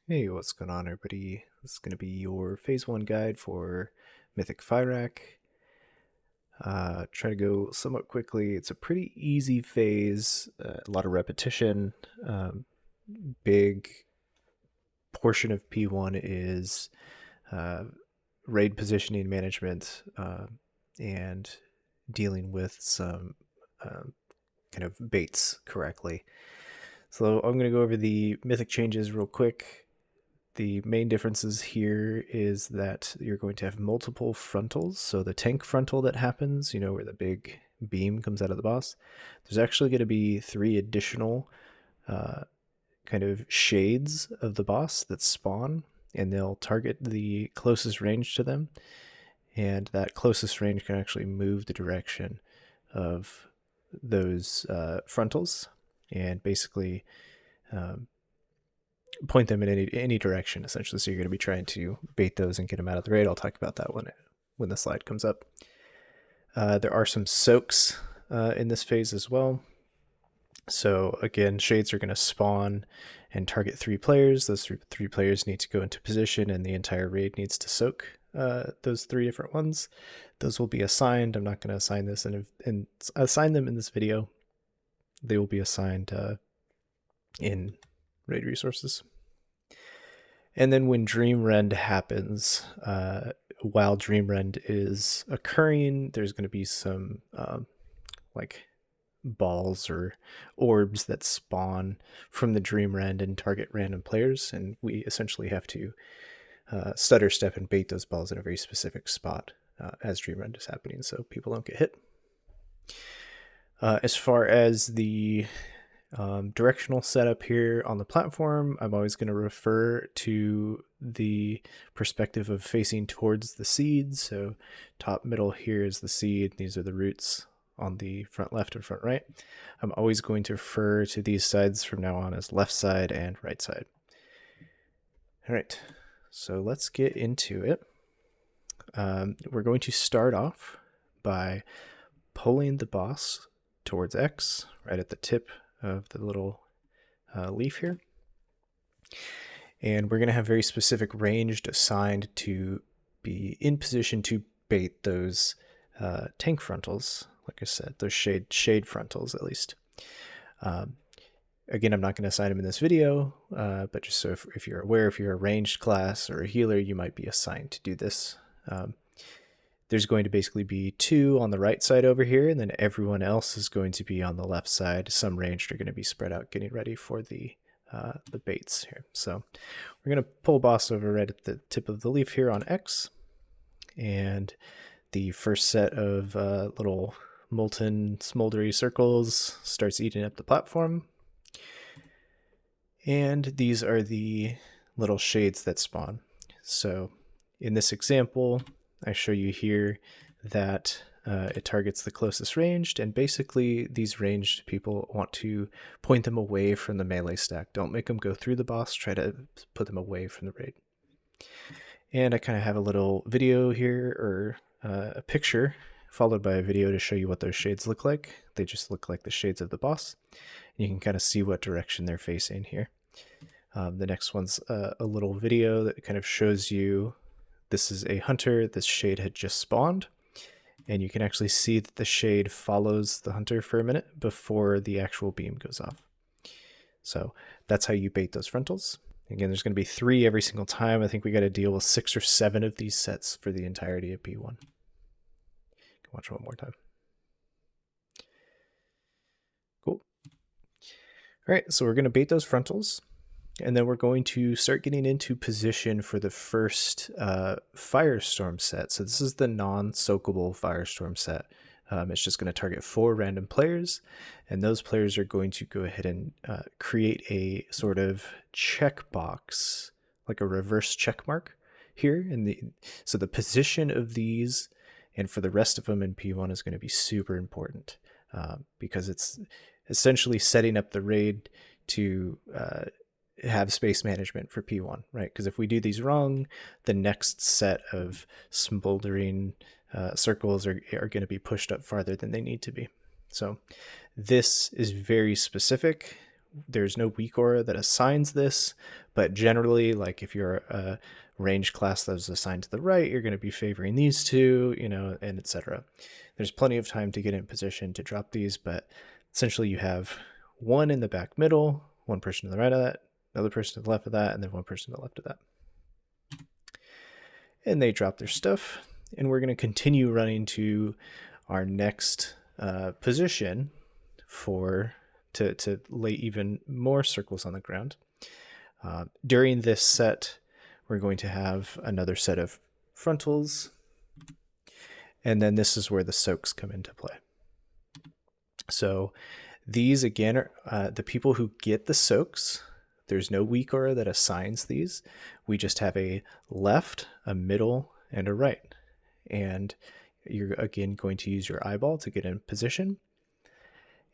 Hey, what's going on, everybody? This is going to be your Phase 1 guide for Mythic Fyrakk. Try to go somewhat quickly. It's a pretty easy phase, a lot of repetition. Big portion of P1 is uh, raid positioning management and dealing with some kind of baits correctly. So I'm going to go over the Mythic changes real quick. The main differences here is that you're going to have multiple frontals. So the tank frontal that happens, where the big beam comes out of the boss, there's actually going to be 3 additional uh, kind of shades of the boss that spawn, and they'll target the closest range to them. And that closest range can actually move the direction of those frontals and basically um, point them in any direction, essentially. So you're going to be trying to bait those and get them out of the raid. I'll talk about that when the slide comes up. There are some soaks in this phase as well. So again, shades are going to spawn and target 3 players. Those three players need to go into position, and the entire raid needs to soak those 3 different ones. Those will be assigned. I'm not going to assign this and assign them in this video. They will be assigned in raid resources. And then when Dream Rend happens, while Dream Rend is occurring, there's going to be some like balls or orbs that spawn from the Dream Rend and target random players, and we essentially have to stutter step and bait those balls in a very specific spot as Dream Rend is happening, so people don't get hit. As far as the directional setup here on the platform, I'm always going to refer to the perspective of facing towards the seed. So top middle here is the seed. These are the roots on the front left and front right. I'm always going to refer to these sides from now on as left side and right side. All right, so let's get into it. We're going to start off by pulling the boss towards X right at the tip of the little leaf here. And we're going to have very specific range assigned to be in position to bait those tank frontals. Like I said, those shade frontals at least. Again, I'm not going to assign them in this video, but just so if you're aware, if you're a ranged class or a healer, you might be assigned to do this. There's going to basically be 2 on the right side over here, and then everyone else is going to be on the left side. Some ranged are going to be spread out getting ready for the baits here. So we're going to pull boss over right at the tip of the leaf here on X, and the first set of little molten smoldery circles starts eating up the platform. And these are the little shades that spawn. So in this example, I show you here that it targets the closest ranged, and basically these ranged people want to point them away from the melee stack. Don't make them go through the boss, try to put them away from the raid. And I kind of have a little video here, or a picture followed by a video to show you what those shades look like. They just look like the shades of the boss. And you can kind of see what direction they're facing here. The next one's a little video that kind of shows you this is a hunter. This shade had just spawned, and you can actually see that the shade follows the hunter for a minute before the actual beam goes off. So that's how you bait those frontals. Again, there's going to be 3 every single time. I think we got to deal with 6 or 7 of these sets for the entirety of P1. Watch one more time. Cool. All right, so we're going to bait those frontals, and then we're going to start getting into position for the first Firestorm set. So this is the non-soakable Firestorm set. It's just going to target 4 random players, and those players are going to go ahead and create a sort of checkbox, like a reverse check mark here. So the position of these, and for the rest of them in P1, is going to be super important because it's essentially setting up the raid to have space management for P1, right? Because if we do these wrong, the next set of smoldering circles are going to be pushed up farther than they need to be. So this is very specific. there's no weak aura that assigns this, but generally, like if you're a range class that was assigned to the right, you're going to be favoring these two, and etc. There's plenty of time to get in position to drop these, but essentially you have one in the back middle, one person to the right of that, another person to the left of that, and then one person to the left of that. And they drop their stuff, and we're going to continue running to our next position to lay even more circles on the ground. During this set, we're going to have another set of frontals, and then this is where the soaks come into play. So these, again, are the people who get the soaks. There's no weak aura that assigns these. We just have a left, a middle, and a right. And you're, again, going to use your eyeball to get in position.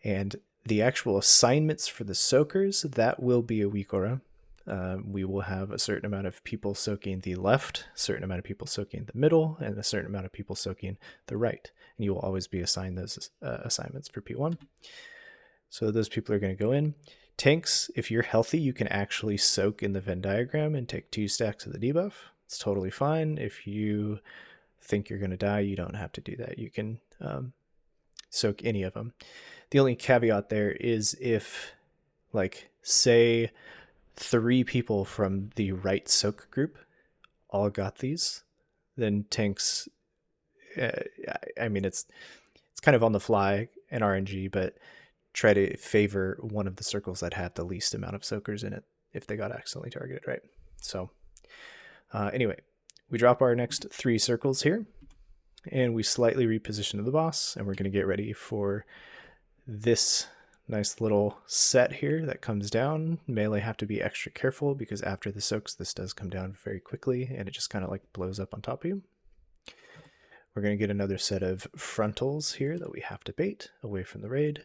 And the actual assignments for the soakers, that will be a weak aura. We will have a certain amount of people soaking the left, a certain amount of people soaking the middle, and a certain amount of people soaking the right. And you will always be assigned those assignments for P1. So those people are going to go in. Tanks, if you're healthy, you can actually soak in the Venn diagram and take 2 stacks of the debuff. It's totally fine. If you think you're going to die, you don't have to do that. You can soak any of them. The only caveat there is if, like, say 3 people from the right soak group all got these, then tanks, I mean, it's kind of on the fly in RNG, but try to favor one of the circles that had the least amount of soakers in it if they got accidentally targeted, right? So anyway, we drop our next 3 circles here, and we slightly reposition the boss, and we're going to get ready for this nice little set here that comes down. Melee have to be extra careful because after the soaks, this does come down very quickly, and it just kind of like blows up on top of you. We're going to get another set of frontals here that we have to bait away from the raid.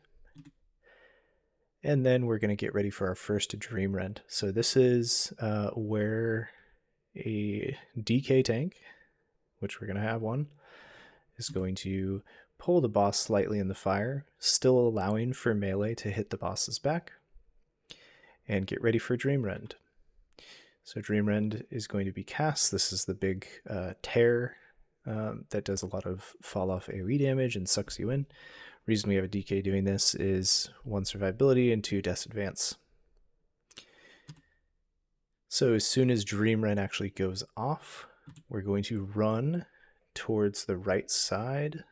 And then we're going to get ready for our first Dream Rend. So this is where a DK tank, which we're going to have one, is going to pull the boss slightly in the fire, still allowing for melee to hit the boss's back, and get ready for Dream Rend. So Dream Rend is going to be cast. This is the big tear that does a lot of fall off AoE damage and sucks you in. Reason we have a DK doing this is 1 survivability and 2 death advance. So as soon as Dream Rend actually goes off, we're going to run towards the right side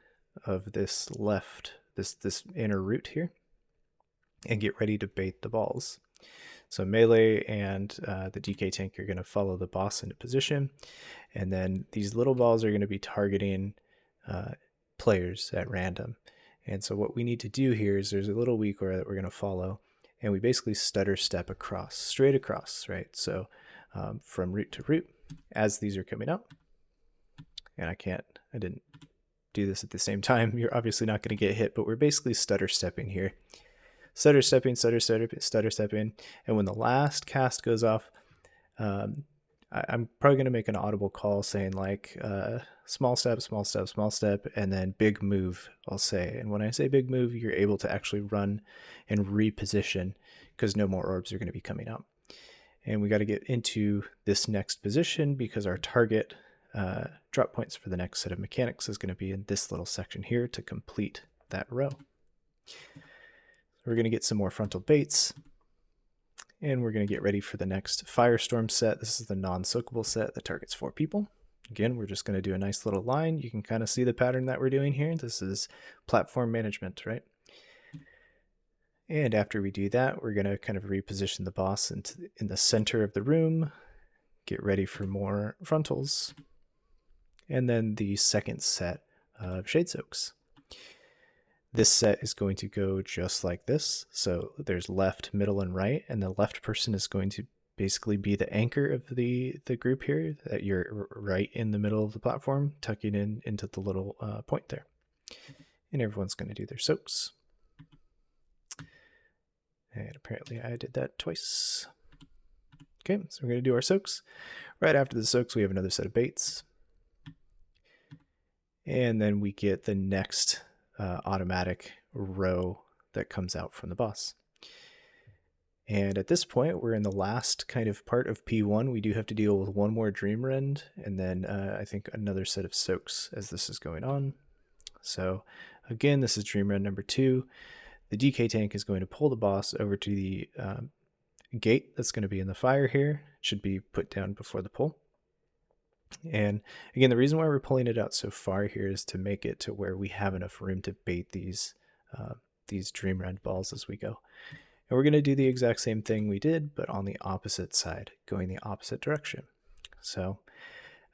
of this this inner route here, and get ready to bait the balls. So melee and the DK tank are going to follow the boss into position, and then these little balls are going to be targeting players at random. And so what we need to do here is there's a little weak aura that we're going to follow, and we basically stutter step across, straight across, right? So from root to root as these are coming up. And I didn't do this at the same time. You're obviously not going to get hit, but we're basically stutter stepping here. Stutter stepping, stutter stepping. And when the last cast goes off, I'm probably going to make an audible call saying like small step, small step, small step, and then big move, I'll say. And when I say big move, you're able to actually run and reposition because no more orbs are going to be coming out. And we got to get into this next position because our target drop points for the next set of mechanics is going to be in this little section here to complete that row. We're going to get some more frontal baits, and we're going to get ready for the next Firestorm set. This is the non-soakable set that targets 4 people. Again, we're just going to do a nice little line. You can kind of see the pattern that we're doing here. This is platform management, right? And after we do that, we're going to kind of reposition the boss in the center of the room, get ready for more frontals, and then the second set of Shade Soaks. This set is going to go just like this. So there's left, middle, and right, and the left person is going to basically be the anchor of the group here, that you're right in the middle of the platform, tucking into the little point there. And everyone's going to do their soaks. And apparently I did that twice. Okay, so we're going to do our soaks. Right after the soaks, we have another set of baits. And then we get the next automatic row that comes out from the boss. And at this point, we're in the last kind of part of P1. We do have to deal with one more Dream Rend, and then I think another set of soaks as this is going on. So again, this is Dream Rend number 2. The DK tank is going to pull the boss over to the gate that's going to be in the fire here. It should be put down before the pull. And again, the reason why we're pulling it out so far here is to make it to where we have enough room to bait these Dream Rend balls as we go. And we're going to do the exact same thing we did, but on the opposite side, going the opposite direction. So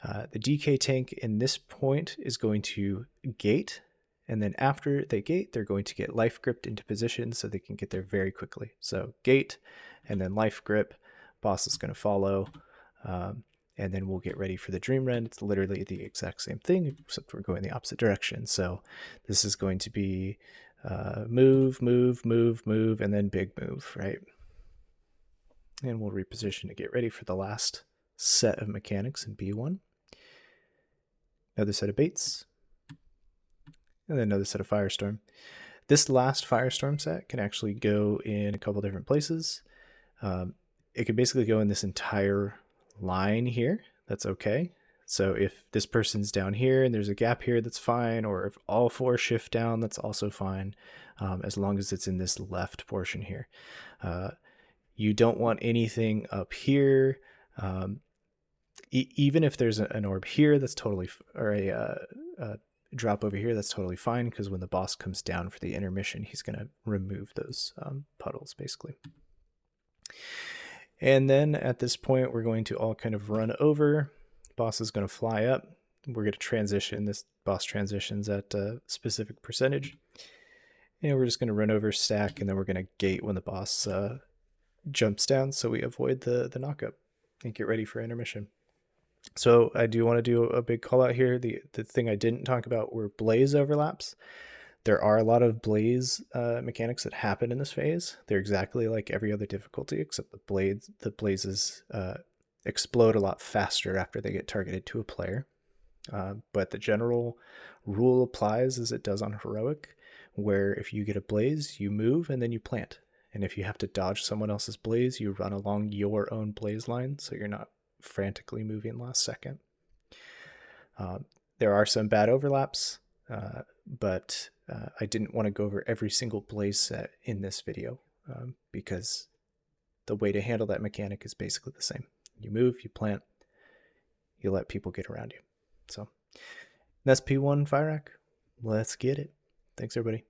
the DK tank in this point is going to gate, and then after they gate, they're going to get life gripped into position so they can get there very quickly. So gate, and then life grip, boss is going to follow, and then we'll get ready for the Dream Rend. It's literally the exact same thing, except we're going the opposite direction. So this is going to be move, move, move, move, and then big move, right? And we'll reposition to get ready for the last set of mechanics in B1. Another set of baits, and then another set of Firestorm. This last Firestorm set can actually go in a couple different places. It can basically go in this entire line here. That's okay. So if this person's down here and there's a gap here, that's fine. Or if all 4 shift down, that's also fine, as long as it's in this left portion here. You don't want anything up here. Even if there's an orb here, that's totally, or a drop over here, that's totally fine, because when the boss comes down for the intermission, he's going to remove those puddles, basically. And then at this point, we're going to all kind of run over. Boss is going to fly up. We're going to transition. This boss transitions at a specific percentage. And we're just going to run over, stack, and then we're going to gate when the boss jumps down, so we avoid the knockup and get ready for intermission. So I do want to do a big call out here. The thing I didn't talk about were blaze overlaps. There are a lot of blaze mechanics that happen in this phase. They're exactly like every other difficulty, except the blazes explode a lot faster after they get targeted to a player. But the general rule applies as it does on heroic, where if you get a blaze, you move and then you plant. And if you have to dodge someone else's blaze, you run along your own blaze line, so you're not frantically moving last second. There are some bad overlaps, but I didn't want to go over every single blaze set in this video, because the way to handle that mechanic is basically the same. You move, you plant, you let people get around you. So that's P1 Fyrakk. Let's get it. Thanks, everybody.